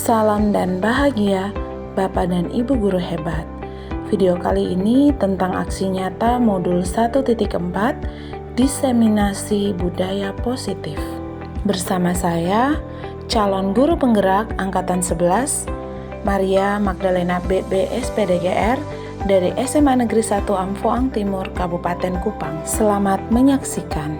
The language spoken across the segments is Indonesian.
Salam dan bahagia, Bapak dan Ibu guru hebat. Video kali ini tentang aksi nyata modul 1.4 Diseminasi Budaya Positif. Bersama saya, calon guru penggerak Angkatan 11, Maria Magdalena BB SPDGR dari SMA Negeri 1 Amphoang Timur, Kabupaten Kupang. Selamat menyaksikan.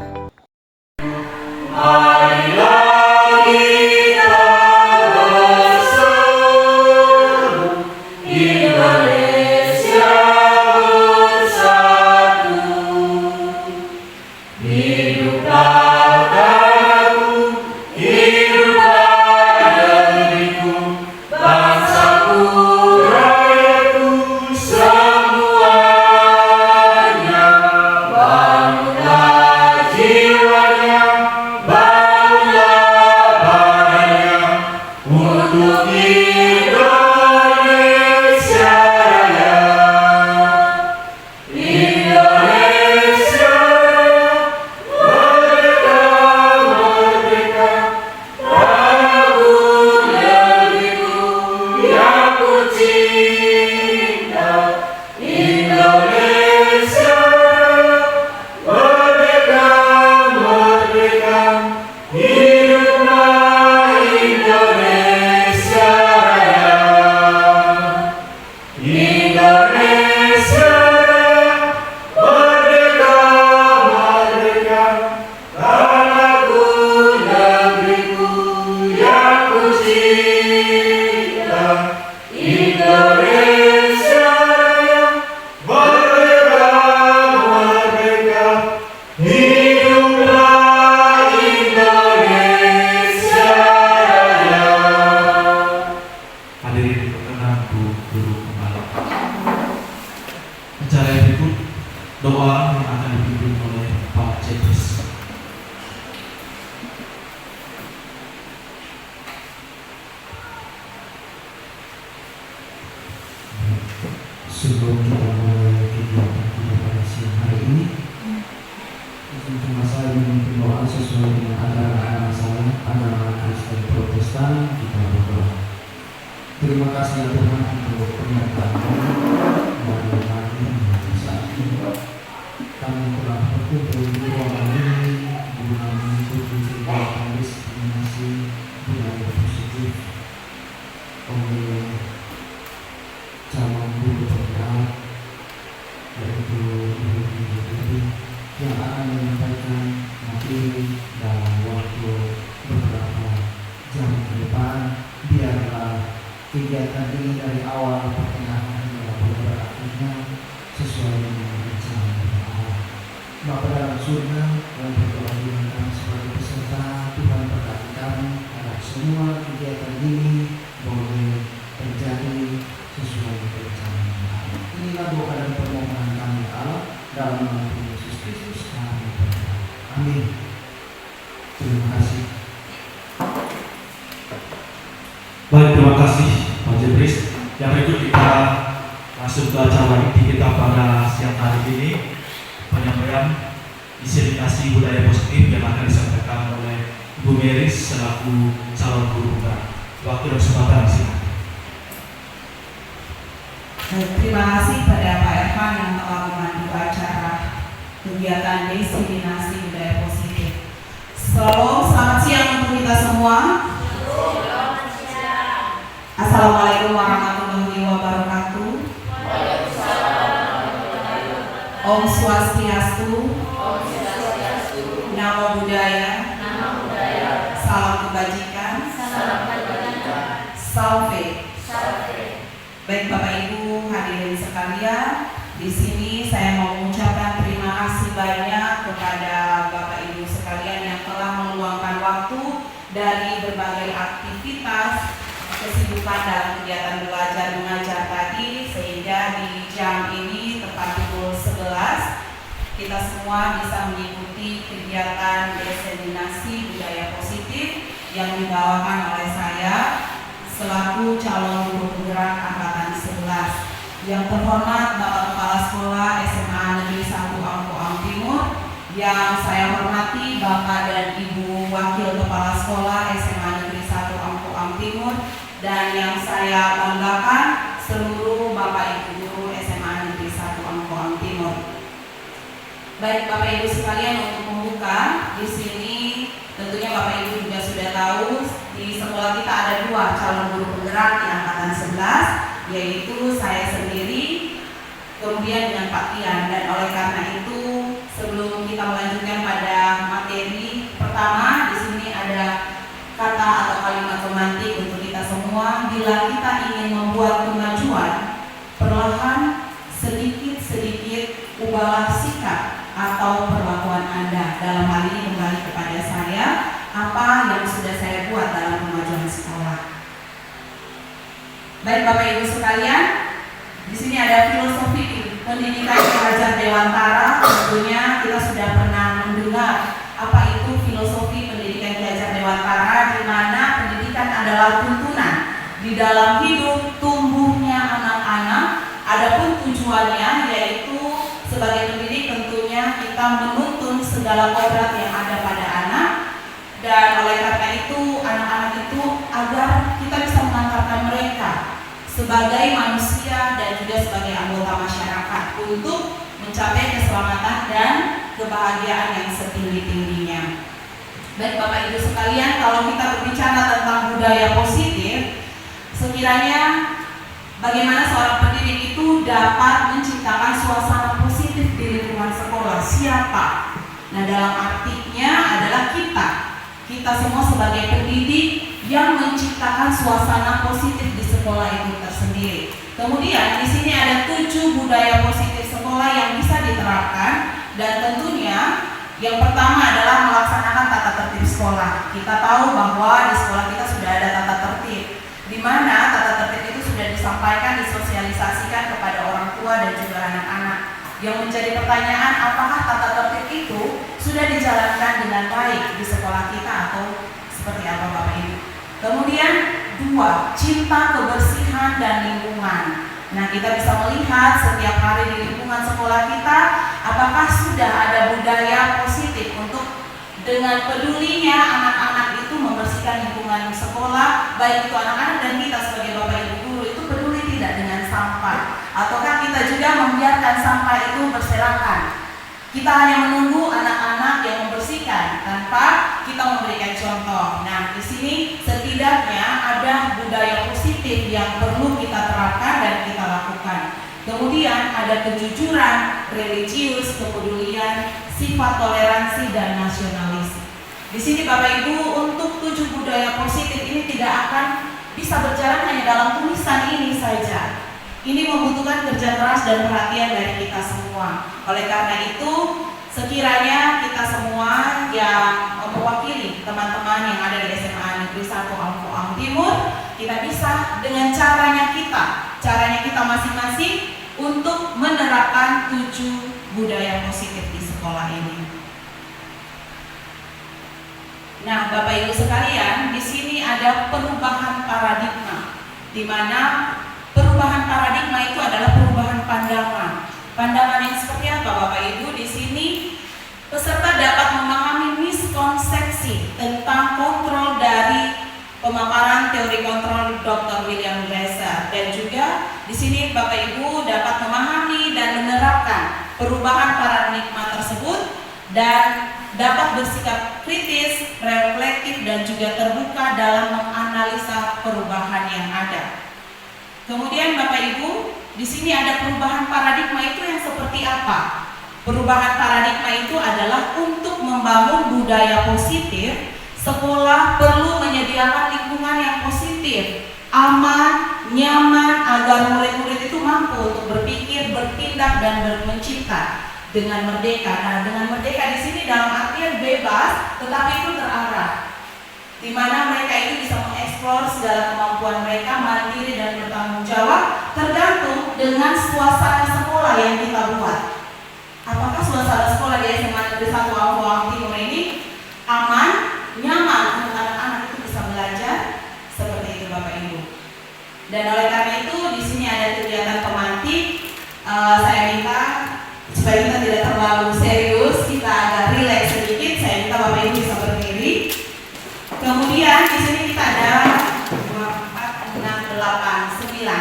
Doa yang akan dipimpin oleh Pak Jepres. Sebelum kita mulai kegiatan kita pada siang hari ini, cuma saya memimpin doa sesuai dengan ajaran saya, agama Kristen Protestan. Kita berdoa. Terima kasih ya Tuhan untuk pernyataan-Mu dari kami saat ini. Kami telah berkumpul di ruangan ini guna mengikuti kegiatan diseminasi budaya positif oleh calon guru penggerak, yaitu Ibu yang akan menyampaikan materi dalam waktu beberapa jam ke depan. Biarlah kegiatan ini dari awal pertengahan hingga beberapa akhirnya sesuai dengan rencana Allah. Bapa dalam surga, yang berdoa dengan kami sebagai peserta, Tuhan berkati kami agar semua kegiatan ini boleh terjadi sesuai dengan rencana Allah. Inilah doa dan permohonan kami Allah dalam nama Tuhan Yesus Kristus kami berdoa. Amin. Terima kasih. Baik, terima kasih Pak Jepres. Yang berikut kita langsung ke acara inti kita pada siang hari ini, penyampaian diseminasi budaya positif yang akan disampaikan oleh Ibu Meris selaku calon guru penggerak. Waktu dan kesempatan silakan. Terima kasih pada Pak Ervan yang telah memandu acara kegiatan diseminasi budaya positif. Selamat siang untuk kita semua. Assalamualaikum warahmatullahi wabarakatuh. Om Swastiastu. Namo Buddhaya. Salam kebajikan. Salve. Baik Bapak Ibu hadirin sekalian, di sini saya mau mengucapkan terima kasih banyak kepada Bapak Ibu sekalian yang telah meluangkan waktu dari berbagai aktivitas kesibukan dalam kegiatan belajar mengajar tadi, sehingga di jam ini tepat pukul 11 kita semua bisa mengikuti kegiatan diseminasi budaya positif yang dibawakan oleh saya selaku calon guru penggerak Angkatan 11. Yang terhormat Bapak Kepala Sekolah SMA Negeri 1 Amphoang Timur, yang saya hormati Bapak dan Ibu Wakil Kepala Sekolah SMA Negeri 1 Amphoang Timur, Timur, dan yang saya banggakan seluruh Bapak Ibu guru SMA Negeri 1 Angkoang Timur. Baik Bapak Ibu sekalian, untuk membuka di sini tentunya Bapak Ibu juga sudah tahu di sekolah kita ada 2 calon guru penggerak di angkatan 11, yaitu saya sendiri kemudian dengan Pak Tian. Dan oleh karena itu sebelum kita melanjutkan pada materi pertama, di sini ada kata atau kalimat pemantik untuk kita semua. Bila kita ingin membuat kemajuan, perlahan sedikit-sedikit ubahlah sikap atau perlakuan Anda. Dalam hal ini kembali kepada saya, apa yang sudah saya buat dalam kemajuan sekolah. Baik Bapak Ibu sekalian, di sini ada filosofi pendidikan pelajar Dewantara. Tentunya kita sudah pernah mendengar apa itu filosofi pendidikan pelajar Dewantara, di mana pendidikan adalah tuntunan di dalam hidup tumbuhnya anak-anak. Adapun tujuannya yaitu sebagai pendidik tentunya kita menuntun segala kodrat yang ada pada anak, dan oleh karena itu anak-anak itu agar kita bisa mengantarkan mereka sebagai manusia dan juga sebagai anggota masyarakat untuk mencapai keselamatan dan kebahagiaan yang setinggi-tingginya. Baik Bapak Ibu sekalian, kalau kita berbicara tentang budaya positif, sekiranya bagaimana seorang pendidik itu dapat menciptakan suasana positif di lingkungan sekolah. Siapa? Nah, dalam artinya adalah kita semua sebagai pendidik yang menciptakan suasana positif di sekolah itu tersendiri. Kemudian di sini ada 7 budaya positif sekolah yang bisa diterapkan, dan tentunya yang pertama adalah melaksanakan tata tertib sekolah. Kita tahu bahwa di sekolah kita sudah ada tata tertib, di mana tata tertib itu sudah disampaikan, disosialisasikan kepada orang tua dan juga anak-anak. Yang menjadi pertanyaan, apakah tata tertib itu sudah dijalankan dengan baik di sekolah kita atau seperti apa Bapak Ibu? Kemudian 2, cinta kebersihan dan lingkungan. Nah, kita bisa melihat setiap hari di lingkungan sekolah kita, apakah sudah ada budaya positif untuk dengan pedulinya anak-anak itu membersihkan lingkungan sekolah, baik itu anak-anak dan kita sebagai Bapak Ibu guru itu peduli tidak dengan sampah, ataukah kita juga membiarkan sampah itu berserakan. Kita hanya menunggu anak-anak yang membersihkan tanpa kita memberikan contoh. Nah, di sini setidaknya ada budaya positif yang perlu kita terapkan dan kita lakukan. Kemudian ada kejujuran, religius, kepedulian, sifat toleransi dan nasionalis. Di sini Bapak Ibu, untuk 7 budaya positif ini tidak akan bisa berjalan hanya dalam tulisan ini saja. Ini membutuhkan kerja keras dan perhatian dari kita semua. Oleh karena itu, sekiranya kita semua yang mewakili teman-teman yang ada di SMA Negeri 1 Angkoang Timur, kita bisa dengan caranya kita masing-masing untuk menerapkan 7 budaya positif di sekolah ini. Nah, Bapak Ibu sekalian, di sini ada perubahan paradigma, di mana perubahan paradigma itu adalah perubahan pandangan. Pandangan yang seperti apa Bapak Ibu? Di sini peserta dapat memahami miskonsepsi tentang kontrol dari pemaparan teori kontrol Dr. William Glasser, dan juga di sini Bapak Ibu dapat memahami dan menerapkan perubahan paradigma tersebut dan dapat bersikap kritis, reflektif dan juga terbuka dalam menganalisa perubahan yang ada. Kemudian Bapak Ibu, di sini ada perubahan paradigma itu yang seperti apa? Perubahan paradigma itu adalah untuk membangun budaya positif, sekolah perlu menyediakan lingkungan yang positif, aman, nyaman, agar murid-murid itu mampu untuk berpikir, bertindak dan mencipta dengan merdeka. Nah, dengan merdeka di sini dalam artian bebas, tetapi itu terarah, di mana mereka itu bisa mengeksplor segala kemampuan mereka, mandiri dan bertanggung jawab, tergantung dengan suasana sekolah yang kita buat. Apakah suasana sekolah di SMA Negeri 1 Angkoang Timur ini aman, nyaman untuk anak-anak itu bisa belajar? Seperti itu Bapak Ibu. Dan oleh karena itu di sini ada kegiatan pemantik. Saya minta supaya kita tidak terlalu serius, kita agak rileks sedikit. Saya minta Bapak Ibu bisa berdiri. Kemudian di sini kita ada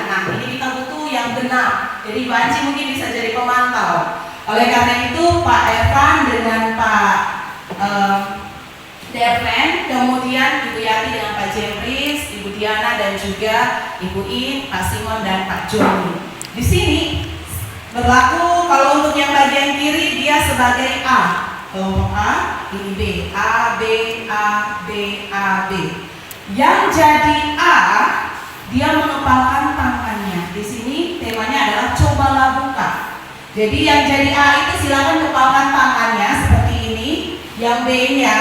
Nah, ini kita butuh yang genap. Jadi Pak Anci mungkin bisa jadi pemantau. Oleh karena itu Pak Evan dengan Pak Derven, kemudian Ibu Yati dengan Pak Jepris, Ibu Diana dan juga Ibu In, Pak Simon dan Pak Joni. Di sini berlaku kalau untuk yang bagian kiri dia sebagai A. Kelompok A, ini B. A, B, A, B, A, B. Yang jadi A, dia mengepalkan tangannya. Di sini temanya adalah cobalah buka. Jadi yang jadi A itu silakan kepalkan tangannya seperti ini. Yang B-nya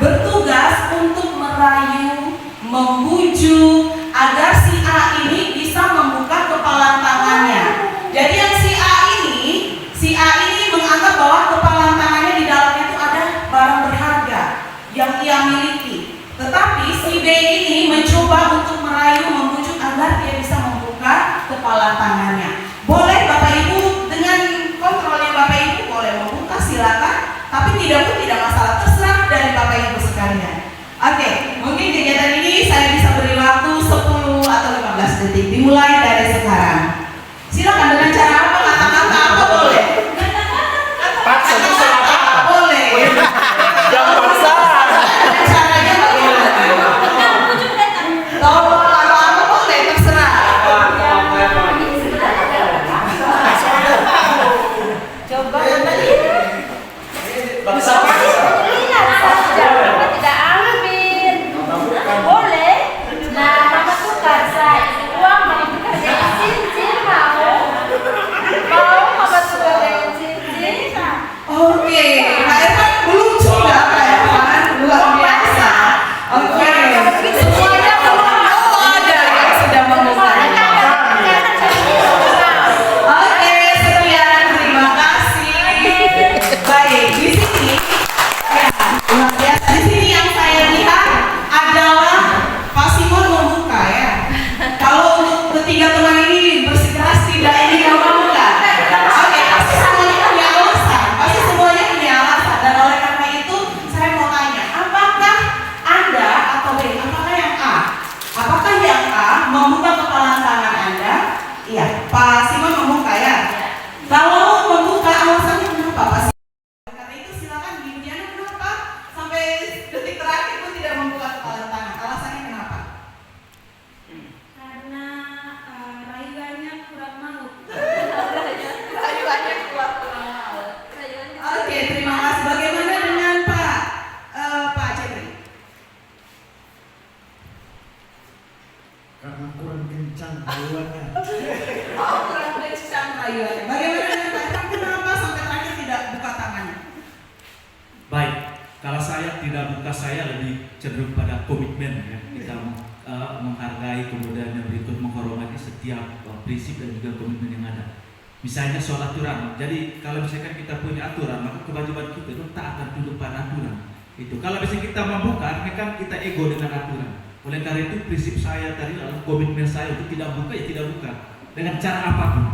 bertugas untuk merayu, membujuk agar si A ini bisa membuka kepalan tangannya. Jadi yang si A ini menganggap bahwa kepalan tangannya di dalamnya itu ada barang berharga yang ia miliki. Tetapi si B ini mencoba untuk merayu, membujuk agar dia bisa membuka kepalan tangannya. Boleh Bapak Ibu dengan kontrolnya Bapak Ibu boleh membuka silakan, tapi tidak masalah, terserah dari Bapak Ibu sekalian. Oke, mungkin kegiatan ini saya bisa beri waktu 10 atau 15 detik dimulai dari sekarang. Silakan dengan cara apa, kata-kata apa boleh. Kata-kata boleh. Yang paksa. Caranya bagaimana? Atau apa boleh, terserah. Coba tidak ambil. Boleh. Nah, mama tukar saya uang mama tukar dengan cincin mau. Mau mama tukar dengan cincin. Oke, Pak Evan lucu nggak Pak Evan? Luar biasa. Oke, semuanya belum ada yang sudah membuka. Oke, sekian, terima kasih. Baik, di sini ya, luar biasa. Di sini yang saya lihat adalah Pak Simon membuka ya. Kalau untuk ketiga teman ini bersikeras tidak ini yang membuka. Oke, pasti semuanya punya alasan. Pasti semuanya punya alasan. Dan oleh karena itu saya mau tanya, apakah Anda atau B, apakah yang A? Apakah yang A membuka kepalan tangan Anda? Iya, Pak Simon membuka ya. Kalau membuka alasannya kenapa Pak Simon? Karena itu silakan Ibu Diana, kenapa sampai detik terakhir pun tidak membuka kepalan tangan? Alasannya kenapa? Karena rayuannya kurang mau. Rayuannya kuat kurang mau. Oke, terima kasih. Bagaimana dengan Pak Jepri? Karena kurang kencang rayuannya. Oh, kurang kencang rayuannya. Bagaimana dengan Pak Evan? Kenapa sampai terakhir tidak buka tangannya? Baik, kalau saya tidak buka, saya lebih cenderung pada komitmen ya. Kita menghargai, kemudian yang berikut menghormati setiap prinsip dan juga komitmen yang ada. Misalnya soal aturan. Jadi kalau misalkan kita punya aturan, maka kewajiban kita itu tak akan tunduk pada aturan. Itu kalau misalnya kita membuka, kan kita ego dengan aturan. Oleh karena itu prinsip saya tadi adalah komitmen saya untuk tidak buka ya tidak buka dengan cara apapun.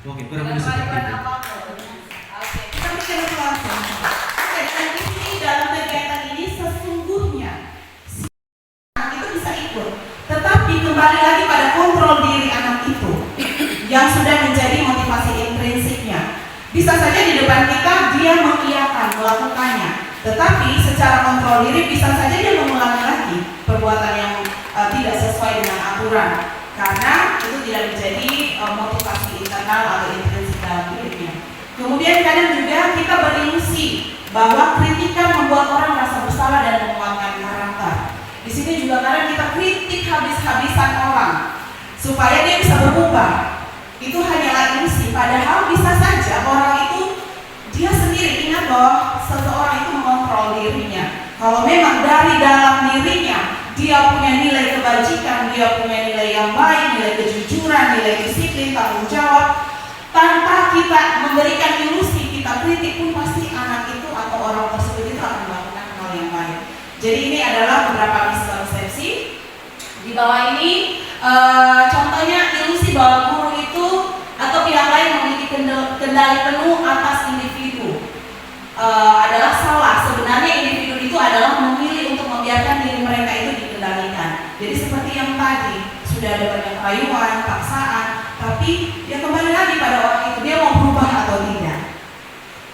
Oke, kurang lebih seperti itu. Oke, kita bicara langsung. Oke, dan di sini dalam kegiatan ini sesungguhnya si anak itu bisa ikut, tetapi kembali lagi pada kontrol diri anak itu yang sudah menjadi motivasi intrinsiknya. Bisa saja di depan kita dia mengiyakan melakukannya, tetapi secara kontrol diri bisa saja dia mengulangi lagi perbuatan yang tidak sesuai dengan aturan, karena itu tidak menjadi motivasi internal atau intrinsik dalam dirinya. Kemudian kadang juga kita berilusi bahwa kritikan membuat orang merasa bersalah dan menguatkan karakter. Di sini juga kadang kita kritik habis-habisan orang supaya dia bisa berubah. Itu hanyalah ilusi, padahal bisa saja orang itu dia sendiri ingat bahwa seseorang itu mengontrol dirinya. Kalau memang dari dalam dirinya dia punya nilai kebajikan, dia punya nilai yang baik, nilai kejujuran, nilai disiplin, tanggung jawab, tanpa kita memberikan ilusi, kita kritik pun pasti anak itu atau orang tersebut itu akan melakukan hal yang baik. Jadi ini adalah beberapa miskonsepsi. Di bawah ini contohnya ilusi bahwa guru itu atau pihak lain memiliki kendali penuh atas individu adalah salah. Sebenarnya individu itu adalah memilih untuk membiarkan diri mereka itu dikendalikan. Jadi seperti yang tadi sudah sudah ada banyak rayuan, paksaan, tapi ya kembali lagi pada orang itu, dia mau berubah atau tidak.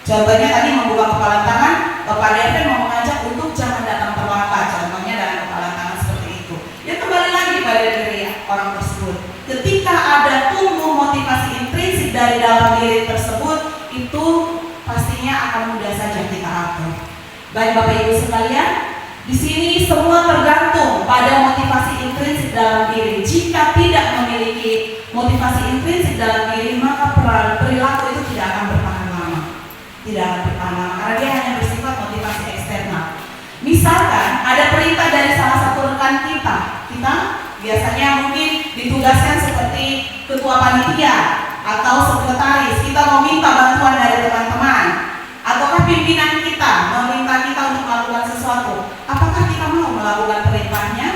Contohnya tadi membuka kepalan tangan, Bapak Devin mau mengajak untuk jangan datang terlambat, contohnya dalam kepalan tangan seperti itu. Ya kembali lagi pada diri orang tersebut. Ketika ada tumbuh motivasi intrinsik dari dalam diri tersebut, itu pastinya akan mudah saja kita atur. Baik Bapak Ibu sekalian, di sini semua tergantung pada motivasi intrinsik dalam diri. Jika tidak memiliki motivasi intrinsik dalam diri, maka perilaku itu tidak akan bertahan lama. Tidak akan bertahan lama karena dia hanya bersifat motivasi eksternal. Misalkan ada perintah dari salah satu rekan kita biasanya mungkin ditugaskan seperti ketua panitia atau sekretaris, kita mau minta bantuan dari teman-teman, ataukah pimpinan kita meminta kita untuk melakukan sesuatu, apakah kita mau melakukan perintahnya?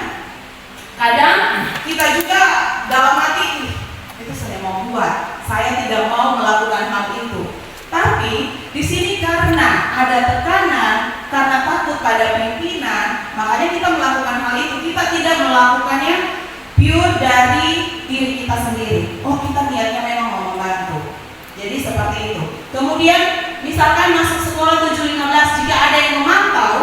Kadang kita juga dalam hati, itu saya mau buat, saya tidak mau melakukan hal itu. Tapi di sini karena ada tekanan, karena takut pada pimpinan, makanya kita melakukan hal itu. Kita tidak melakukannya pure dari diri kita sendiri. Oh, kita niatnya memang mau membantu. Jadi seperti itu. Kemudian misalkan masuk sekolah 7.15, jika ada yang memantau,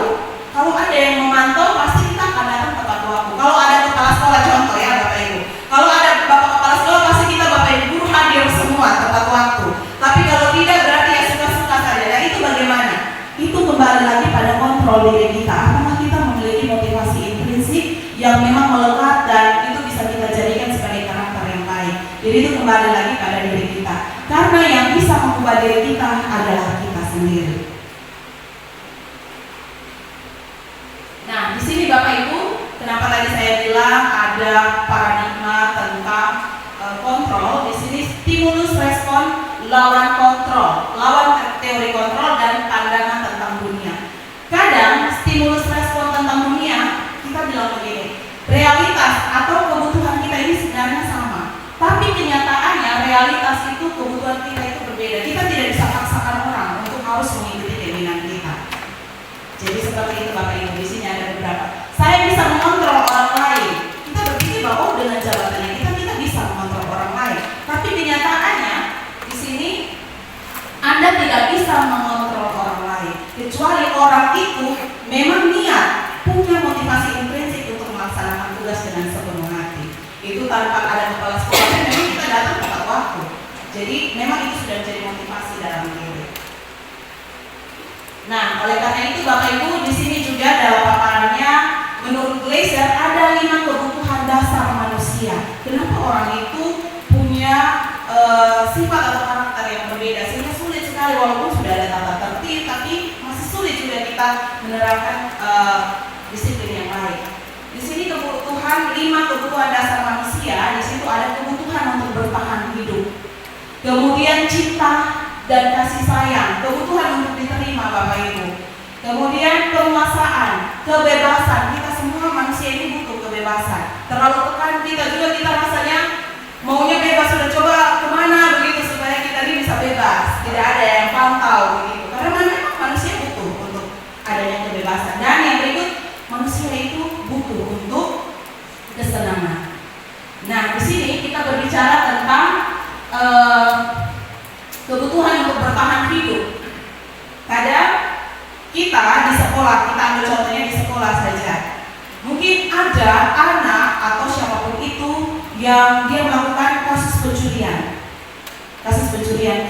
kalau ada yang memantau pasti kita akan datang tepat waktu. Kalau ada kepala sekolah, contoh ya Bapak Ibu, kalau ada Bapak kepala sekolah pasti kita Bapak Ibu guru hadir semua tepat waktu. Tapi kalau tidak berarti ya suka-suka saja. Nah itu bagaimana? Itu kembali lagi pada kontrol diri kita. Apakah kita memiliki motivasi intrinsik yang memang melekat dan itu bisa kita jadikan sebagai karakter yang baik. Jadi itu kembali lagi pada diri kita. Karena yang bisa mengubah diri kita adalah kita sendiri. Nah, di sini Bapak Ibu, kenapa tadi saya bilang ada paradigma tentang kontrol? Di sini stimulus respon lawan kontrol, lawan teori kontrol dan pandangan tentang dunia. Kadang stimulus respon tentang dunia kita bilang begini, realitas atau kebutuhan kita ini sebenarnya sama, tapi kenyataannya realitas itu kebutuhan kita itu berbeda. Kita tidak bisa paksakan orang untuk harus mengikuti keinginan kita. Jadi seperti itu Bapak Ibu, di sini ada beberapa. Saya bisa mengontrol orang lain. Kita berpikir bahwa dengan jabatannya kita bisa mengontrol orang lain, tapi kenyataannya di sini Anda tidak bisa mengontrol orang lain, kecuali orang itu memang niat, punya motivasi intrinsik untuk melaksanakan tugas dengan sepenuh hati. Itu tanpa ada kepala sekolah, memang kita datang tepat waktu. Jadi memang itu sudah menjadi motivasi dalam diri. Nah, oleh karena itu Bapak Ibu, di sini juga dalam paparannya menurut Glaser ada 5 kebutuhan dasar manusia. Kenapa orang itu punya sifat atau karakter yang berbeda sehingga sulit sekali walaupun sudah ada tata tertib, tapi masih sulit juga kita menerapkan disiplin yang baik. Di sini kebutuhan 5 kebutuhan dasar manusia. Di situ ada kebutuhan untuk bertahan hidup, kemudian cinta dan kasih sayang, kebutuhan untuk diterima Bapak Ibu, kemudian penguasaan, kebebasan. Kita semua manusia ini butuh kebebasan. Terlalu tekan kita juga, kita rasanya maunya bebas, sudah coba kemana begitu supaya kita ini bisa bebas, tidak ada yang pantau begitu. Karena memang manusia butuh untuk adanya kebebasan. Dan yang berikut, manusia itu butuh untuk kesenangan. Nah, di sini kita berbicara tentang kebutuhan untuk bertahan hidup. Kadang kita di sekolah, kita ambil contohnya di sekolah saja, mungkin ada anak atau siapapun itu yang dia melakukan kasus pencurian.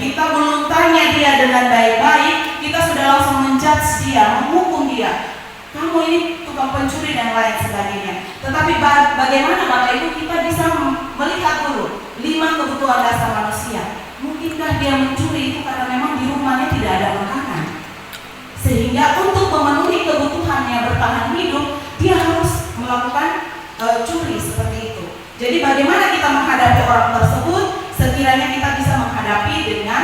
Kita belum tanya dia dengan baik-baik, kita sudah langsung menjudge dia, menghukum dia, kamu ini tukang pencuri dan lain sebagainya. Tetapi bagaimana Bapak Ibu kita bisa melihat dulu 5 kebutuhan dasar manusia. Mungkinkah dia mencuri itu karena memang di rumahnya tidak ada makanan, sehingga untuk memenuhi kebutuhannya bertahan hidup dia harus melakukan curi seperti itu. Jadi bagaimana kita menghadapi orang tersebut? Sekiranya kita bisa menghadapi dengan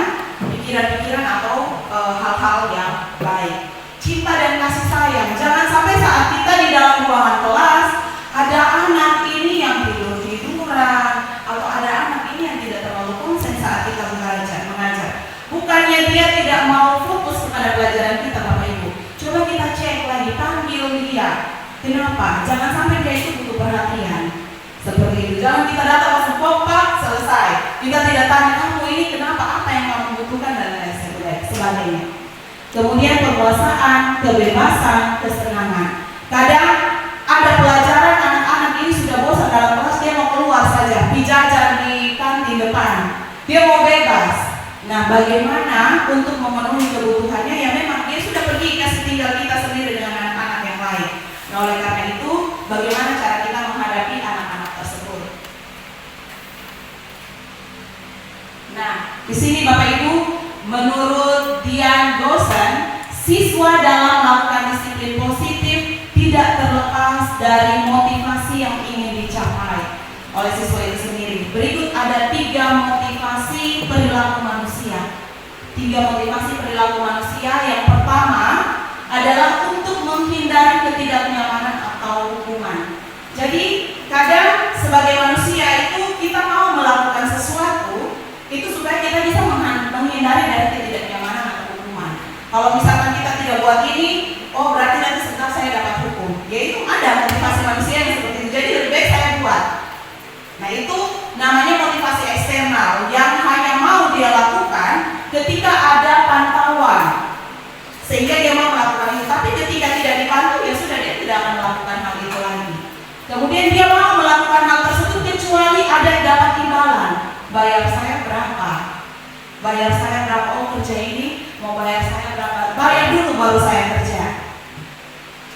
pikiran-pikiran atau hal-hal yang baik. Cinta dan kasih sayang. Jangan sampai saat kita di dalam ruangan kelas ada anak ini yang tidur-tiduran, atau ada anak ini yang tidak terlalu konsen saat kita mengajar. Bukannya dia tidak mau fokus kepada pelajaran kita Bapak Ibu. Coba kita cek lagi, panggil dia. Kenapa? Jangan sampai dia itu butuh perhatian. Seperti itu. Jangan kita datang langsung kompak selesai. Kita tidak tanya kamu ini kenapa, apa yang kamu butuhkan dan lain sebagainya. Kemudian penguasaan, kebebasan, kesenangan. Kadang ada pelajaran anak-anak ini sudah bosan dalam kelas, dia mau keluar saja, jajan di kantin depan, dia mau bebas. Nah, bagaimana untuk memenuhi kebutuhannya yang memang dia sudah pergi, kasih tinggal kita sendiri dengan anak-anak yang lain. Nah, oleh karena itu, bagaimana cara kita menghadapi anak-anak tersebut? Nah, di sini Bapak Ibu, menurut Dian Gosen, siswa dalam melakukan disiplin positif tidak terlepas dari motivasi yang ingin dicapai oleh siswa itu sendiri. Berikut ada 3 motivasi perilaku manusia. 3 motivasi perilaku manusia. Yang pertama adalah untuk menghindari ketidaknyamanan atau hukuman. Jadi kadang sebagai manusia itu kita mau melakukan sesuatu itu supaya kita bisa menghindari dari ketidaknyamanan atau hukuman. Kalau misalkan kita tidak buat ini, oh berarti nanti setelah saya dapat hukum. Ya itu ada motivasi manusia yang seperti itu. Jadi lebih baik saya buat. Nah itu namanya motivasi eksternal yang hanya mau dia lakukan ketika ada pantauan, sehingga dia mau melakukan itu. Tapi ketika tidak dipantau, ya sudah, dia tidak akan melakukan hal itu lagi. Kemudian dia mau melakukan hal tersebut kecuali ada yang dapat imbalan. Bayar saya berapa? Bayar saya berapa? Oh kerja ini mau bayar saya berapa? Bayar dulu baru saya kerja.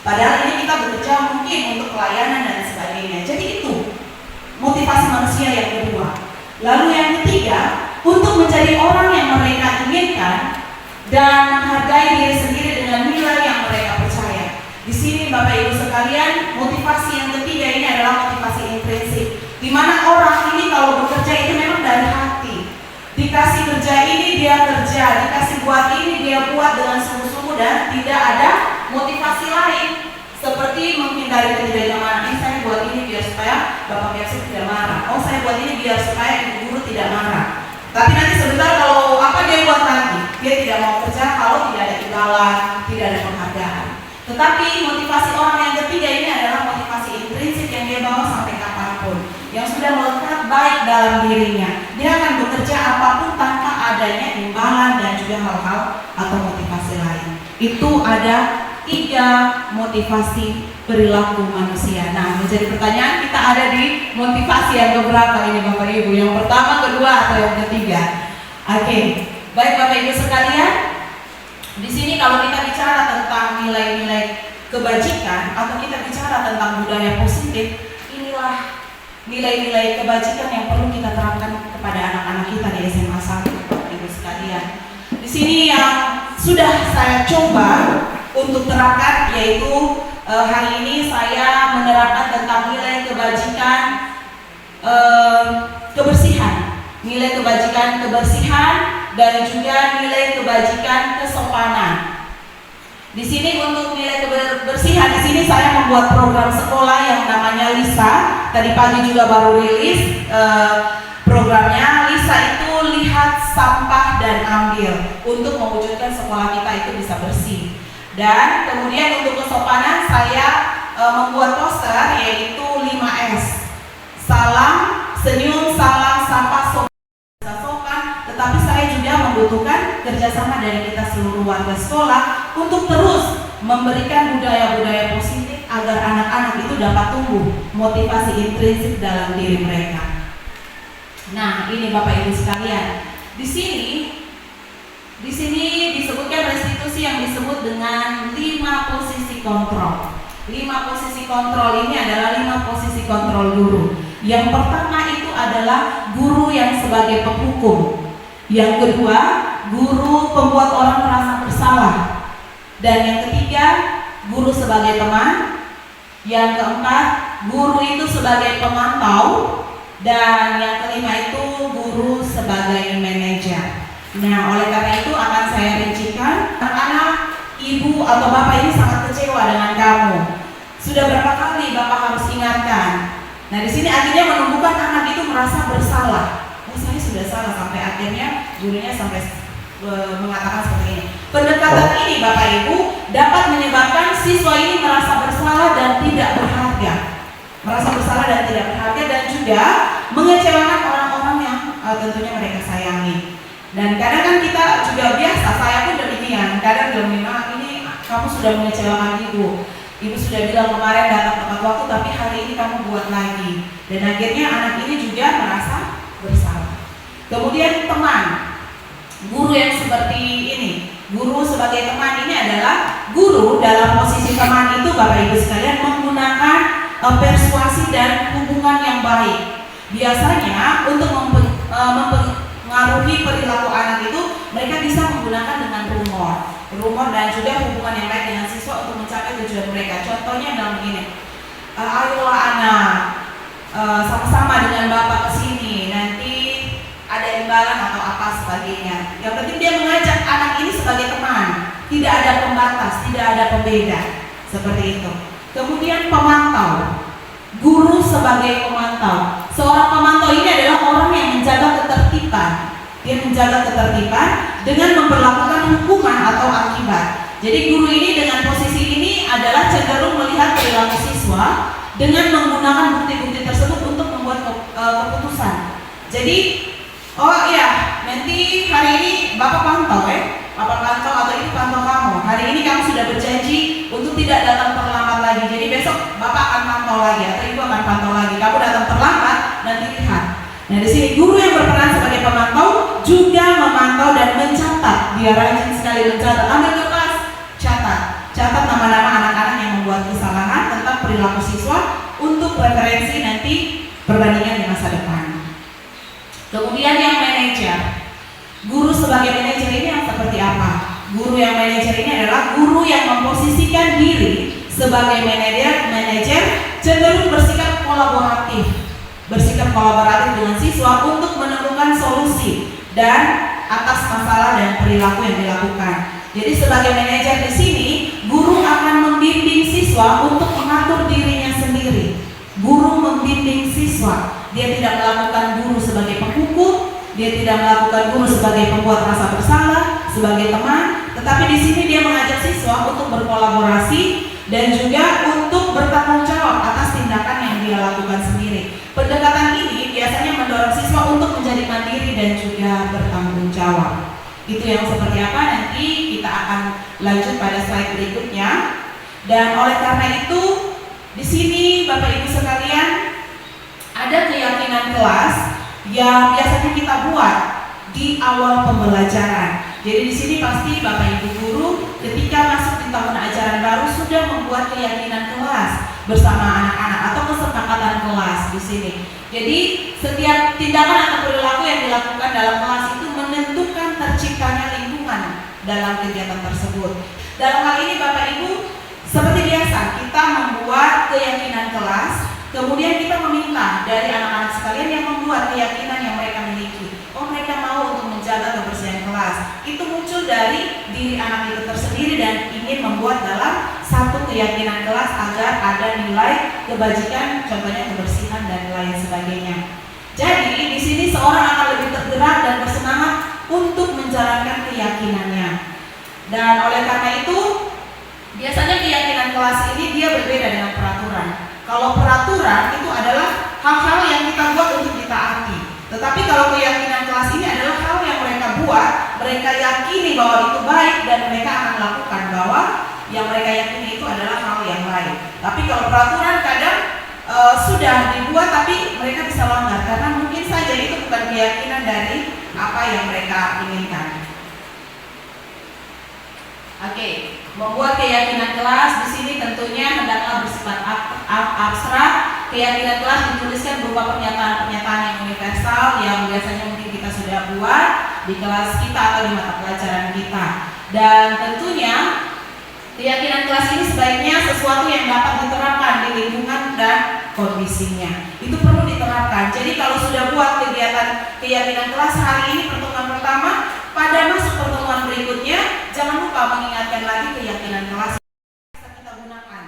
Padahal ini kita bekerja mungkin untuk pelayanan dan sebagainya. Jadi itu motivasi manusia yang kedua. Lalu yang ketiga, untuk menjadi orang yang mereka inginkan dan menghargai diri sendiri dengan nilai yang mereka percaya. Di sini Bapak Ibu sekalian, motivasi yang ketiga ini adalah motivasi intrinsik, di mana orang ini kalau bekerja itu memang dari hati. Dikasih kerja ini dia kerja, dikasih buat ini dia buat dengan sungguh-sungguh dan tidak ada motivasi lain. Seperti menghindari ketidaknyamanan, ini saya buat ini biar supaya Bapak Biasa tidak marah. Oh saya buat ini biar supaya ibu guru tidak marah. Tapi nanti sebentar kalau apa dia buat lagi, dia tidak mau kerja kalau tidak ada imbalan, tidak ada penghargaan. Tetapi motivasi orang yang ketiga ini adalah motivasi intrinsik yang dia bawa sampai kapanpun, yang sudah melekat baik dalam dirinya. Dia akan bekerja apapun tanpa adanya imbalan dan juga hal-hal atau motivasi lain. Itu ada 3 motivasi perilaku manusia. Nah, menjadi pertanyaan, kita ada di motivasi yang keberapa ini Bapak Ibu? Yang pertama, kedua, atau yang ketiga? Oke, baik Bapak Ibu sekalian. Di sini kalau kita bicara tentang nilai-nilai kebajikan atau kita bicara tentang budaya positif, inilah nilai-nilai kebajikan yang perlu kita terapkan kepada anak-anak kita di SMA 1, Bapak Ibu sekalian. Di sini yang sudah saya coba untuk terapkan, yaitu hari ini saya menerapkan tentang nilai kebajikan kebersihan, nilai kebajikan kebersihan dan juga nilai kebajikan kesopanan. Di sini untuk nilai kebersihan, di sini saya membuat program sekolah yang namanya LISA. Tadi pagi juga baru rilis programnya. LISA itu lihat, sampah, dan ambil, untuk mewujudkan sekolah kita itu bisa bersih. Dan kemudian untuk kesopanan saya membuat poster yaitu 5S. Salam, senyum, salam, sampah, sopan. Tetapi saya juga membutuhkan kerjasama dari kita seluruh warga sekolah untuk terus memberikan budaya-budaya positif agar anak-anak itu dapat tumbuh motivasi intrinsik dalam diri mereka. Nah, ini Bapak Ibu sekalian. Di sini disebutkan restitusi yang disebut dengan 5 posisi kontrol. 5 posisi kontrol ini adalah 5 posisi kontrol guru. Yang pertama itu adalah guru yang sebagai penghukum. Yang kedua, guru pembuat orang merasa bersalah. Dan yang ketiga, guru sebagai teman. Yang keempat, guru itu sebagai pemantau. Dan yang kelima itu guru sebagai manajer. Nah, oleh karena itu akan saya rincikan. Anak-anak, ibu atau bapak ini sangat kecewa dengan kamu. Sudah berapa kali bapak harus ingatkan. Nah, di sini akhirnya menumbuhkan anak itu merasa bersalah. Oh, saya sudah salah, sampai akhirnya gurunya sampai mengatakan seperti ini. Pendekatan ini Bapak Ibu dapat menyebabkan siswa ini merasa bersalah dan tidak berharga. merasa bersalah dan tidak berharga, dan juga mengecewakan orang-orang yang tentunya mereka sayangi. Dan kadang kan kita juga biasa, saya pun demikian, kadang bilang, ini kamu sudah mengecewakan ibu sudah bilang kemarin datang tepat waktu, tapi hari ini kamu buat lagi, dan akhirnya anak ini juga merasa bersalah. Kemudian teman, guru yang seperti ini, guru sebagai teman ini adalah guru dalam posisi teman itu, Bapak Ibu sekalian, menggunakan persuasi dan hubungan yang baik. Biasanya untuk mempengaruhi perilaku anak itu, mereka bisa menggunakan dengan rumor dan juga hubungan yang baik dengan siswa untuk mencapai tujuan mereka. Contohnya dalam begini, ayolah anak, sama-sama dengan bapak kesini, nanti ada imbalan atau apa sebagainya. Yang penting dia mengajak anak ini sebagai teman, tidak ada pembatas, tidak ada pembeda, seperti itu. Kemudian pemantau, guru sebagai pemantau. Seorang pemantau ini adalah orang yang menjaga ketertiban. Dia menjaga ketertiban dengan memperlakukan hukuman atau akibat. Jadi guru ini dengan posisi ini adalah cenderung melihat perilaku siswa dengan menggunakan bukti-bukti tersebut untuk membuat keputusan. Jadi, oh iya, nanti hari ini Bapak pantau Bapak pantau atau itu pantau kamu. Hari ini kamu sudah berjanji untuk tidak datang terlambat lagi. Jadi besok Bapak akan pantau lagi atau Ibu akan pantau lagi. Kamu datang terlambat, nanti lihat. Nah, di sini guru yang berperan sebagai pemantau juga memantau dan mencatat. Dia rajin sekali mencatat. Ambil kertas, catat nama-nama anak-anak yang membuat kesalahan tentang perilaku siswa untuk referensi nanti perbandingan di masa depan. Kemudian yang manajer, guru sebagai manajer ini yang seperti apa? Guru yang manajer ini adalah guru yang memposisikan diri sebagai manajer cenderung bersikap kolaboratif dengan siswa untuk menemukan solusi dan atas masalah dan perilaku yang dilakukan. Jadi sebagai manajer di sini, guru akan membimbing siswa untuk mengatur dirinya sendiri. Guru membimbing siswa. Dia tidak melakukan guru sebagai penghukum, dia tidak melakukan guru sebagai pembuat rasa bersalah, sebagai teman, tetapi di sini dia mengajak siswa untuk berkolaborasi dan juga untuk bertanggung jawab atas tindakan yang dia lakukan sendiri. Pendekatan ini biasanya mendorong siswa untuk menjadi mandiri dan juga bertanggung jawab. Itu yang seperti apa nanti kita akan lanjut pada slide berikutnya. Dan oleh karena itu, di sini Bapak Ibu sekalian, ada keyakinan kelas yang biasanya kita buat di awal pembelajaran. Jadi di sini pasti Bapak Ibu guru ketika masuk di tahun ajaran baru sudah membuat keyakinan kelas bersama anak-anak atau kesepakatan kelas di sini. Jadi setiap tindakan atau perilaku yang dilakukan dalam kelas itu menentukan terciptanya lingkungan dalam kegiatan tersebut. Dalam hal ini Bapak Ibu, seperti biasa kita membuat keyakinan kelas, kemudian kita meminta dari anak-anak sekalian yang membuat keyakinan yang mereka miliki. Oh, mereka mau untuk menjaga kebersihan kelas. Itu muncul dari diri anak itu tersendiri dan ingin membuat dalam satu keyakinan kelas agar ada nilai kebajikan, contohnya kebersihan dan lain sebagainya. Jadi di sini seorang akan lebih tergerak dan bersemangat untuk menjalankan keyakinannya. Dan oleh karena itu, biasanya keyakinan kelas ini dia berbeda dengan peraturan. Kalau peraturan itu adalah hal-hal yang kita buat untuk ditaati. Tetapi kalau keyakinan kelas ini adalah hal yang mereka buat, mereka yakini bahwa itu baik dan mereka akan lakukan bahwa yang mereka yakini itu adalah hal yang baik. Tapi kalau peraturan kadang sudah dibuat tapi mereka bisa langgar karena mungkin saja itu bukan keyakinan dari apa yang mereka inginkan. Oke, membuat keyakinan kelas di sini tentunya hendaklah bersifat abstrak. Keyakinan kelas dituliskan berupa pernyataan-pernyataan yang universal yang biasanya mungkin kita sudah buat di kelas kita atau di mata pelajaran kita. Dan tentunya keyakinan kelas ini sebaiknya sesuatu yang dapat diterapkan di lingkungan dan kondisinya. Itu perlu diterapkan. Jadi kalau sudah buat kegiatan keyakinan kelas hari ini pertemuan pertama, pada masuk pertemuan berikutnya jangan lupa mengingatkan lagi keyakinan kelas yang bisa kita gunakan,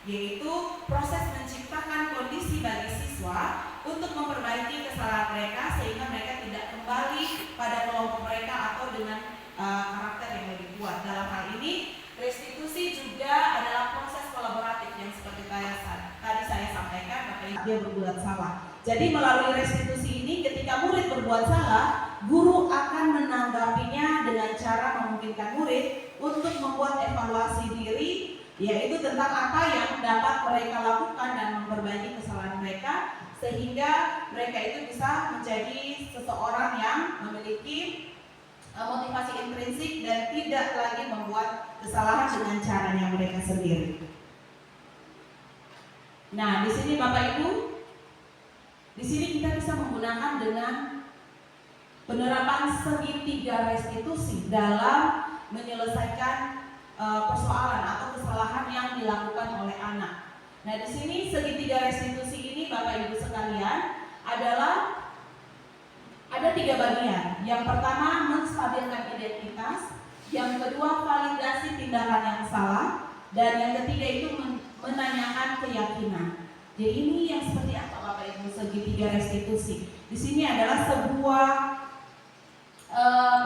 yaitu proses menciptakan kondisi bagi siswa untuk memperbaiki kesalahan mereka sehingga mereka tidak kembali pada kelompok mereka atau dengan karakter yang lebih kuat. Dalam hal ini restitusi juga adalah proses kolaboratif yang seperti tadi saya sampaikan, Bapak dia berbuat salah. Jadi melalui restitusi ini ketika murid berbuat salah, guru akan menanggapinya dengan cara memungkinkan murid untuk membuat evaluasi diri, yaitu tentang apa yang dapat mereka lakukan dan memperbaiki kesalahan mereka, sehingga mereka itu bisa menjadi seseorang yang memiliki motivasi intrinsik dan tidak lagi membuat kesalahan dengan caranya mereka sendiri. Nah, di sini Bapak Ibu, di sini kita bisa menggunakan dengan penerapan segitiga restitusi dalam menyelesaikan persoalan atau kesalahan yang dilakukan oleh anak. Nah, di sini segitiga restitusi ini Bapak Ibu sekalian adalah ada 3 bagian. Yang pertama menstabilkan identitas, yang kedua validasi tindakan yang salah, dan yang ketiga itu menanyakan keyakinan. Jadi ini yang seperti apa Bapak Ibu segitiga restitusi? Di sini adalah sebuah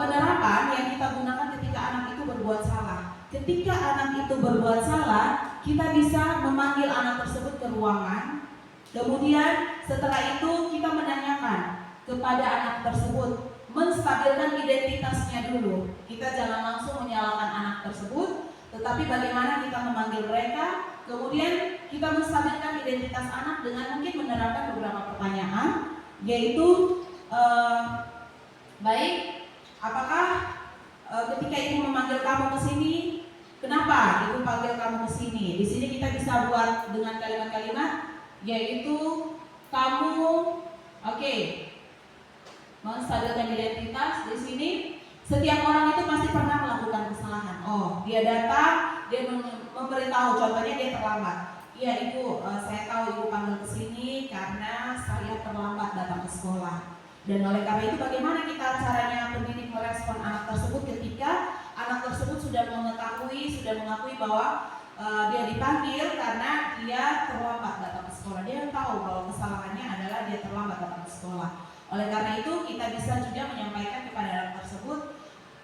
penerapan yang kita gunakan ketika anak itu berbuat salah. Ketika anak itu berbuat salah, kita bisa memanggil anak tersebut ke ruangan. Kemudian setelah itu kita menanyakan kepada anak tersebut, menstabilkan identitasnya dulu. Kita jangan langsung menyalahkan anak tersebut, tetapi bagaimana kita memanggil mereka. Kemudian kita menstabilkan identitas anak dengan mungkin menerapkan beberapa pertanyaan, yaitu baik, apakah ketika ibu memanggil kamu ke sini, kenapa ibu panggil kamu ke sini? Di sini kita bisa buat dengan kalimat-kalimat, yaitu kamu, oke, menstabilkan identitas. Di sini setiap orang itu pasti pernah melakukan kesalahan. Oh, dia datang, dia memberitahu, contohnya dia terlambat. Iya ibu, saya tahu ibu panggil ke sini karena saya terlambat datang ke sekolah. Dan oleh karena itu bagaimana kita caranya pendidik merespon anak tersebut ketika anak tersebut sudah mengakui bahwa dia dipanggil karena dia terlambat datang ke sekolah. Dia tahu bahwa kesalahannya adalah dia terlambat datang ke sekolah. Oleh karena itu kita bisa juga menyampaikan kepada anak tersebut,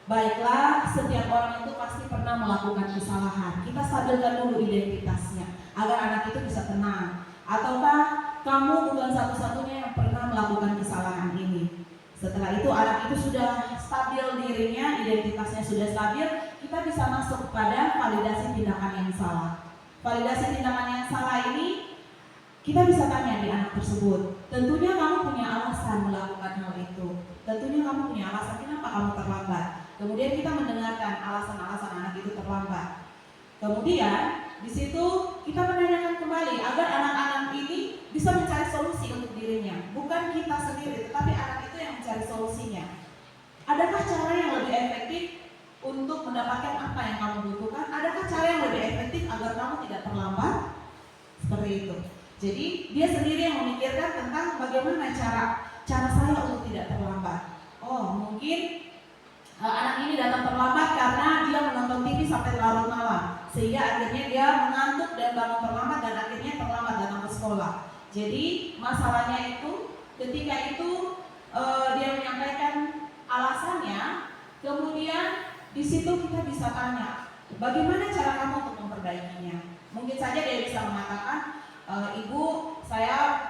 baiklah, setiap orang itu pasti pernah melakukan kesalahan. Kita stabilkan dulu identitasnya agar anak itu bisa tenang. Ataukah kamu bukan satu-satunya yang pernah melakukan kesalahan ini? Setelah itu anak itu sudah stabil dirinya, identitasnya sudah stabil, kita bisa masuk pada validasi tindakan yang salah. Validasi tindakan yang salah ini kita bisa tanya di anak tersebut, tentunya kamu punya alasan melakukan hal itu. Tentunya kamu punya alasan kenapa kamu terlambat. Kemudian kita mendengarkan alasan-alasan anak itu terlambat. Kemudian di situ kita menanyakan kembali agar anak-anak ini bisa mencari solusi untuk dirinya. Bukan kita sendiri, tetapi anak itu yang mencari solusinya. Adakah cara yang lebih efektif untuk mendapatkan apa yang kamu butuhkan? Adakah cara yang lebih efektif agar kamu tidak terlambat? Seperti itu. Jadi dia sendiri yang memikirkan tentang bagaimana cara saya untuk tidak terlambat. Oh, mungkin anak ini datang terlambat karena dia menonton TV sampai larut malam, sehingga akhirnya dia mengantuk dan bangun terlambat dan akhirnya terlambat datang ke sekolah. Jadi masalahnya itu ketika itu dia menyampaikan alasannya, kemudian di situ kita bisa tanya, bagaimana cara kamu untuk memperbaikinya? Mungkin saja dia bisa mengatakan, ibu, saya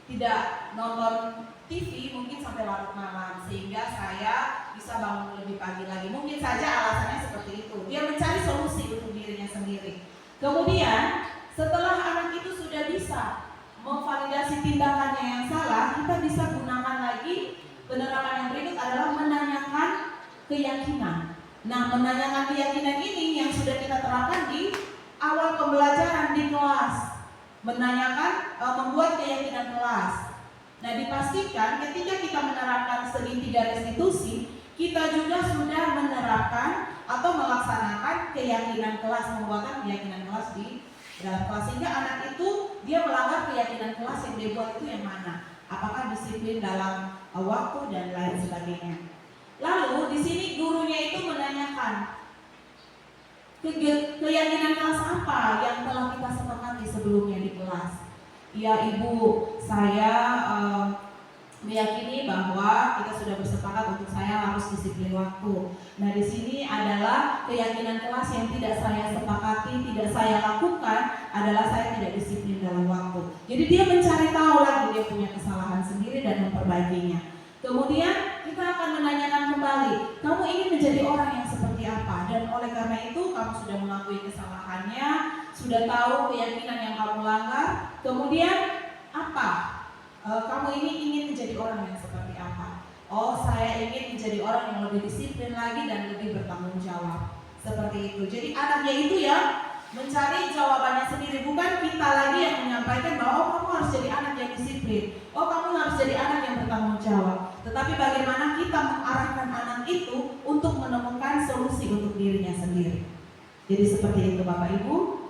tidak nonton TV mungkin sampai larut malam sehingga saya bisa bangun lebih pagi lagi. Mungkin saja alasannya seperti itu. Dia mencari solusi untuk dirinya sendiri. Kemudian setelah anak itu sudah bisa memvalidasi tindakannya yang salah, kita bisa gunakan lagi penerapan yang berikut adalah menanyakan keyakinan. Nah, menanyakan keyakinan ini yang sudah kita terapkan di awal pembelajaran di kelas. Menanyakan, membuat keyakinan kelas. Nah, dipastikan ketika kita menerapkan segitiga restitusi, kita juga sudah menerapkan atau melaksanakan keyakinan kelas, membuatkan keyakinan kelas di dalam kelas, sehingga anak itu dia melanggar keyakinan kelas yang dia buat itu yang mana? Apakah disiplin dalam waktu dan lain sebagainya. Lalu di sini gurunya itu menanyakan keyakinan kelas apa yang telah kita sepakati sebelumnya di kelas. Ya ibu, saya meyakini bahwa kita sudah bersepakat untuk saya harus disiplin waktu. Nah, di sini adalah keyakinan kelas yang tidak saya sepakati, tidak saya lakukan adalah saya tidak disiplin dalam waktu. Jadi dia mencari tahu lagi dia punya kesalahan sendiri dan memperbaikinya. Kemudian kita akan menanyakan kembali, kamu ingin menjadi orang yang seperti apa? Dan oleh karena itu kamu sudah mengakui kesalahannya, sudah tahu keyakinan yang kamu langgar. Kemudian apa? Kamu ini ingin menjadi orang yang seperti apa? Oh, saya ingin menjadi orang yang lebih disiplin lagi dan lebih bertanggung jawab. Seperti itu. Jadi anaknya itu ya mencari jawabannya sendiri, bukan kita lagi yang menyampaikan bahwa oh, kamu harus jadi anak yang disiplin, oh kamu harus jadi anak yang bertanggung jawab. Tetapi bagaimana kita mengarahkan anak itu untuk menemukan solusi untuk dirinya sendiri. Jadi seperti itu Bapak Ibu.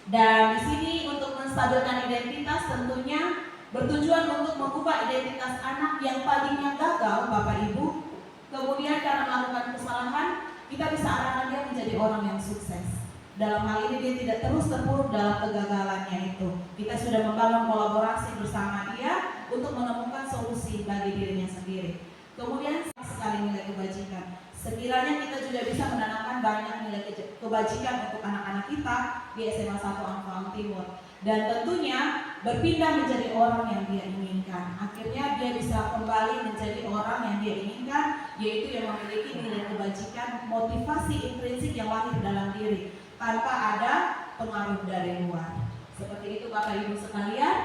Dan di sini untuk menstabilkan identitas tentunya bertujuan untuk mengubah identitas anak yang tadinya gagal Bapak Ibu. Kemudian karena melakukan kesalahan, kita bisa arahkan dia menjadi orang yang sukses. Dalam hal ini dia tidak terus terpuruk dalam kegagalannya itu. Kita sudah membangun kolaborasi bersama dia untuk menemukan solusi bagi dirinya sendiri. Kemudian sekali nilai kebajikan. Sekiranya kita juga bisa menanamkan banyak nilai kebajikan untuk anak-anak kita di SMA 1 Angkawang Timur. Dan tentunya berpindah menjadi orang yang dia inginkan. Akhirnya dia bisa kembali menjadi orang yang dia inginkan, yaitu yang memiliki nilai kebajikan, motivasi intrinsik yang lahir dalam diri, tanpa ada pengaruh dari luar. Seperti itu Bapak Ibu sekalian.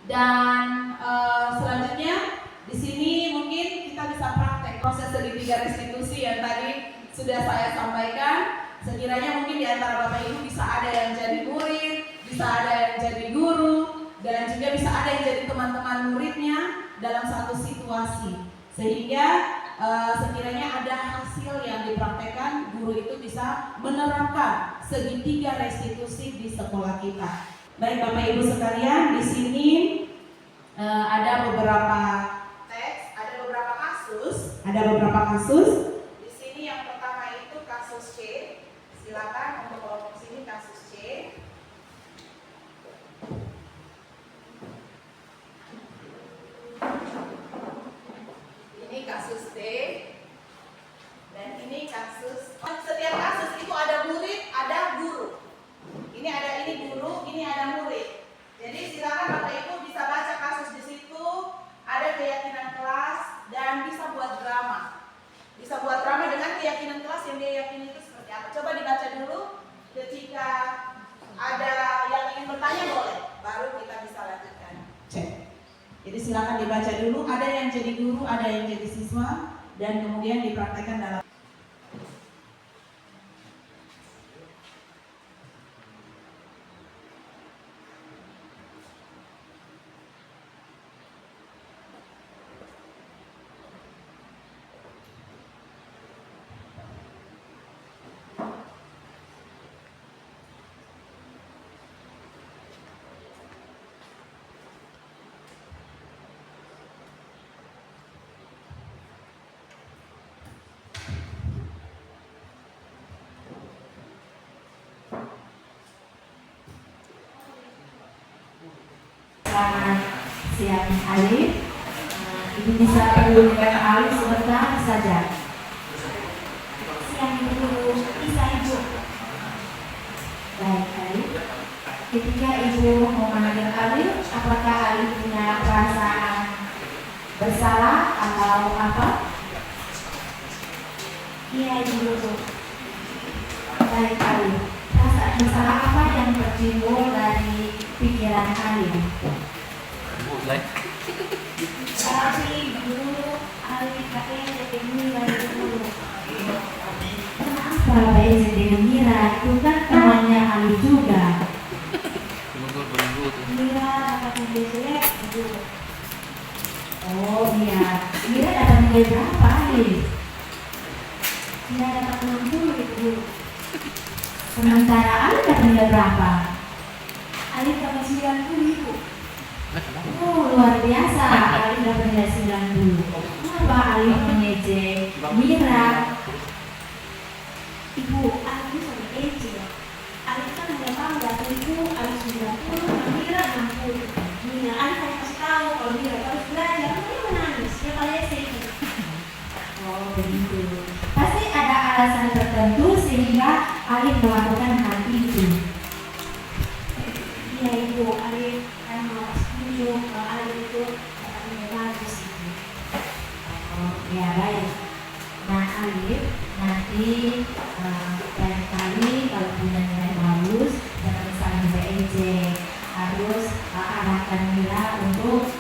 Dan selanjutnya di sini mungkin kita bisa praktek proses segitiga restitusi yang tadi sudah saya sampaikan. Sekiranya mungkin di antara Bapak Ibu bisa ada yang jadi murid, bisa ada yang jadi guru, dan juga bisa ada yang jadi teman-teman muridnya dalam satu situasi. Sehingga sekiranya ada hasil yang dipraktekkan, guru itu bisa menerapkan segitiga restitusi di sekolah kita. Baik Bapak Ibu sekalian, di sini ada beberapa teks, ada beberapa kasus. Di sini yang pertama itu kasus C. Silakan untuk kelompok sini kasus C. Ini kasus D. Dan ini kasus. Setiap kasus itu ada murid, ada guru. Ini guru, ini ada murid. Jadi silakan Bapak Ibu bisa baca kasus di situ. Ada keyakinan kelas dan bisa buat drama. Bisa buat drama dengan keyakinan kelas yang dia yakini itu seperti apa. Coba dibaca dulu. Ketika ada yang ingin bertanya boleh, baru kita bisa lanjutkan. Cek. Jadi silakan dibaca dulu. Ada yang jadi guru, ada yang jadi siswa, dan kemudian dipraktekkan dalam. Selamat siang Alif. Ibu bisa menunjukkan Alif sebentar saja. Siang Ibu, bisa Ibu. Baik Alif. Ketika Ibu memanggil Alif, apakah Alif punya perasaan bersalah atau apa? Iya Ibu. Baik Alif. Perasaan bersalah apa yang tertimbul dari pikiran Alif? Tapi dulu Alif kayaknya jadi dari dulu. Kenapa Bayi jadi Mira? Itu kan temannya Alif juga. Mira dapat nilai jelek dulu. Oh iya, Mira dapat nilai berapa Alif? Mira dapat 60 itu dulu. Sementara Alif dapat nilai berapa? Alif dapat 90 Ibu. Oh luar biasa, Alif dapat nilai 90. Kenapa Alif mengejek Mira? Ibu, Alif sama ejek. Alif kan hanya tahu data itu Alif 90, Mira 60. Mira, Alif hanya kasih tahu kalau Mira harus belajar, dia menangis, dia kalian sedih. Oh begitu. Pasti ada alasan tertentu sehingga Alif melakukan hal itu. ini bagus itu. Oh, ya baik. Nah Alif, nanti lain kali kalau punya nilai bagus, jangan saling beejek, harus arahkan Mira untuk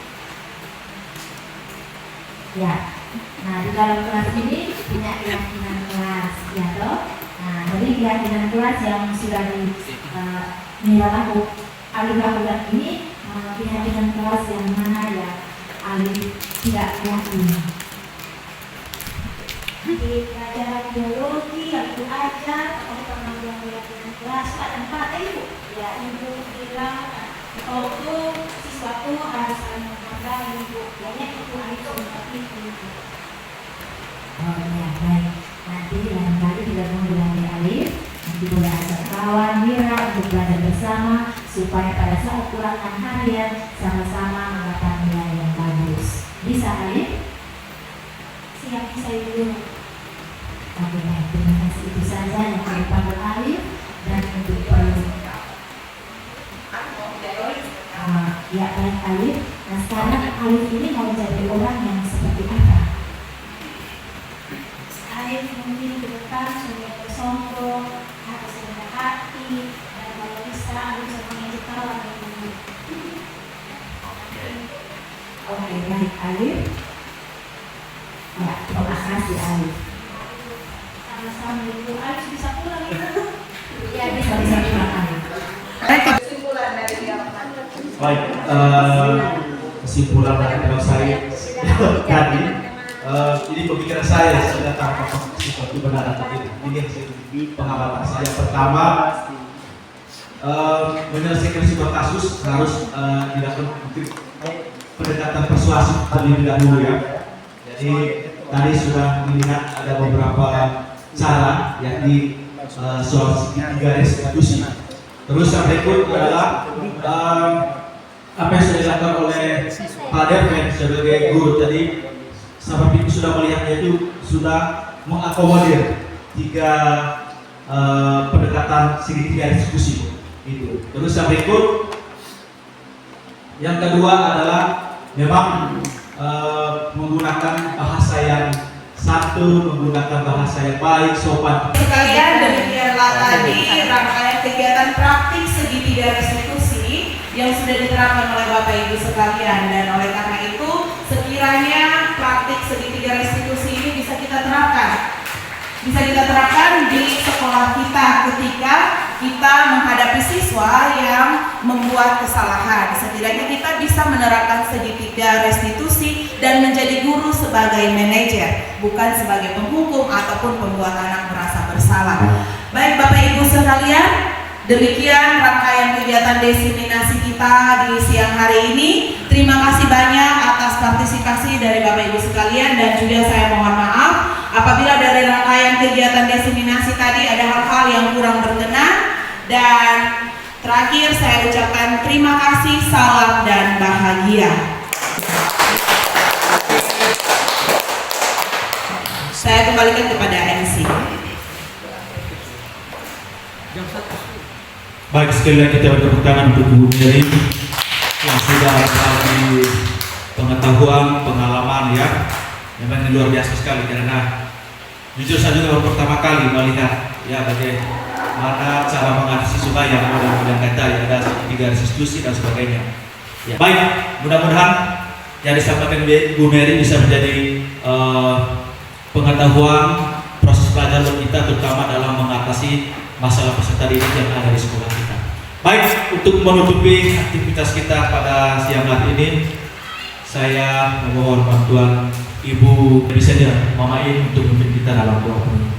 ya. Nah di dalam kelas ini punya keyakinan kelas, ya toh. Nah dari keyakinan kelas yang sudah Mira Alif lakukan ini, keyakinan kelas yang mana ya Alif tidak yakin. Di pelajaran biologi yang Ibu ajar, aku pernah bilang keyakinan kelas tempat Ibu. Ya Ibu bilang, oh itu siswaku harus saling menghargai Ibu. Kayaknya itu Alif seperti itu. Oh ya baik. Nanti lain kali tidak mau bilang Alif. Nanti boleh ajak kawan Mira untuk belajar bersama supaya pada saat ulangan harian sama-sama mendapat nilai yang bagus. Bisa Alif? Siap, bisa Ibu. Oke, baik. Terima kasih. Itu saja yang kami panggil Alif dan untuk ya baik Alif. Nah sekarang Alif ini mau jadi orang yang seperti apa? Alif mungkin ke depan sudah bersombong, harus rendah hati, dan kalau bisa Alif semuanya kawan dengan Oke, baik Alif. Ya, terima kasih Alif. Sama-sama Ibu. Alif bisa pulang ya? Ya, bisa pulang Alif. Kesimpulan dari dia. Baik, kesimpulan dari saya tadi, ini pemikiran saya sudah tanpa seperti benar atau tidak. Ini pengamatan saya. Pertama, menyelesaikan sebuah kasus harus dilakukan pendekatan persuasif terlebih dahulu ya. Jadi tadi sudah melihat ada beberapa cara, yakni soal segitiga restitusi. Terus yang berikut adalah apa yang sudah dilakukan oleh Pak Derven sebagai guru tadi. Sahabat Ibu sudah melihatnya itu sudah mengakomodir 3 pendekatan segitiga restitusi itu. Terus yang berikut, yang kedua adalah memang menggunakan bahasa yang satu, menggunakan bahasa yang baik, sopan. Sekalian demikianlah tadi rangkaian kegiatan praktik segitiga restitusi yang sudah diterapkan oleh Bapak Ibu sekalian, dan oleh karena itu sekiranya praktik segitiga restitusi ini bisa kita terapkan di sekolah kita ketika kita menghadapi siswa yang membuat kesalahan. Setidaknya kita bisa menerapkan segitiga restitusi dan menjadi guru sebagai manajer, bukan sebagai penghukum ataupun pembuat anak merasa bersalah. Baik Bapak Ibu sekalian, demikian rangkaian kegiatan diseminasi kita di siang hari ini. Terima kasih banyak atas partisipasi dari Bapak Ibu sekalian, dan juga saya mohon maaf apabila dari rangkaian kegiatan diseminasi tadi ada hal-hal yang kurang berkenan. Dan terakhir saya ucapkan terima kasih, salam dan bahagia. Saya kembalikan kepada MC. Baik, sekali lagi kita bertepuk tangan untuk Ibu Mary yang sudah berbagi pengetahuan, pengalaman ya, memang luar biasa sekali. Karena jujur saya juga baru pertama kali melihat ya bagaimana cara mengatasi supaya yang mudah-mudahan kata yang ada segitiga restitusi dan sebagainya. Ya. Baik, mudah-mudahan yang disampaikan Bu Mary bisa menjadi pengetahuan proses pelajaran kita, terutama dalam mengatasi masalah peserta didik yang ada di sekolah kita. Baik, untuk menutupi aktivitas kita pada siang hari ini, saya memohon bantuan Ibu Presiden Mama In untuk memimpin kita dalam doa penutup.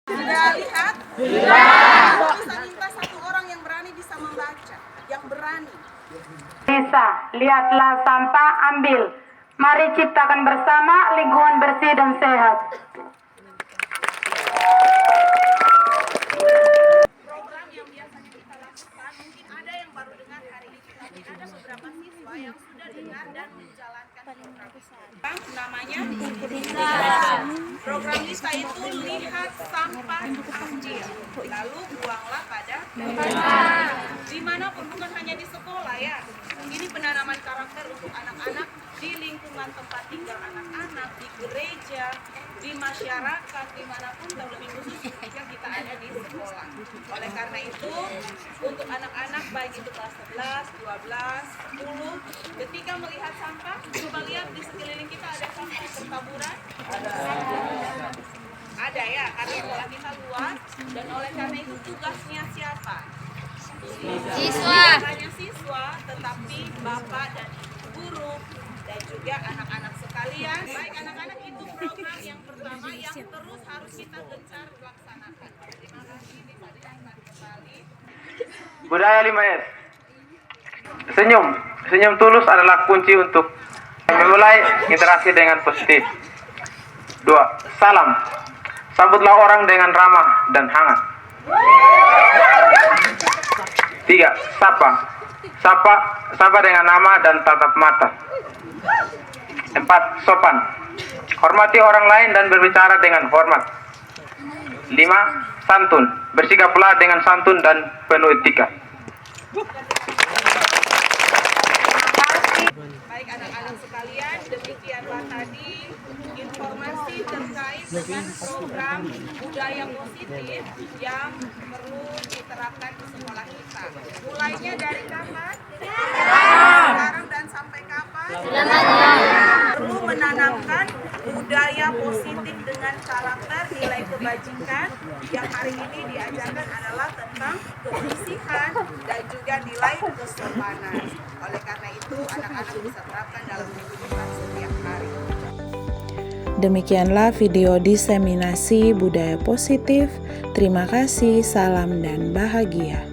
Sudah lihat? Bisa minta satu orang yang berani bisa membaca, yang berani. Bisa, lihatlah sampah, ambil. Mari ciptakan bersama lingkungan bersih dan sehat. Program yang biasanya kita lakukan, mungkin ada yang baru dengar hari ini, tapi ada beberapa siswa yang sudah dengar dan menjalankan program. Namanya program LISA itu lihat sampah kecil, lalu buanglah pada tempat. Dimanapun, bukan hanya di sekolah ya. Ini penanaman karakter untuk anak-anak di lingkungan tempat tinggal anak-anak, di gereja, di masyarakat, dimanapun, terlebih khusus ketika kita ada di sekolah. Oleh karena itu, untuk anak-anak baik itu kelas 11, 12, 10, ketika melihat sampah, coba lihat di sekeliling kita ada sampah bertaburan. Ada ya, karena sekolah kita luas, dan oleh karena itu tugasnya siapa? Siswa. Hanya siswa, tetapi bapak dan guru dan juga anak-anak sekalian. Baik anak-anak, itu program yang pertama yang terus harus kita gencar laksanakan. Terima kasih, bisa diangkat kembali. Budaya 5S. Senyum tulus adalah kunci untuk memulai interaksi dengan positif. 2. Salam. Sambutlah orang dengan ramah dan hangat. 3. Sapa dengan nama dan tatap mata. 4. Sopan. Hormati orang lain dan berbicara dengan hormat. 5. Santun. Bersikaplah dengan santun dan penuh etika. Baik anak-anak sekalian, demikianlah tadi informasi terkait dengan program budaya positif yang perlu diterapkan di sekolah kita. Mulainya dari kapan? Sekarang dan sampai kapan? Perlu menanamkan budaya positif dengan karakter nilai kebajikan yang hari ini diajarkan adalah tentang kebersihan dan juga nilai kesopanan. Oleh karena itu, anak-anak bisa terapkan dalam kehidupan setiap hari. Demikianlah video diseminasi budaya positif. Terima kasih, salam dan bahagia.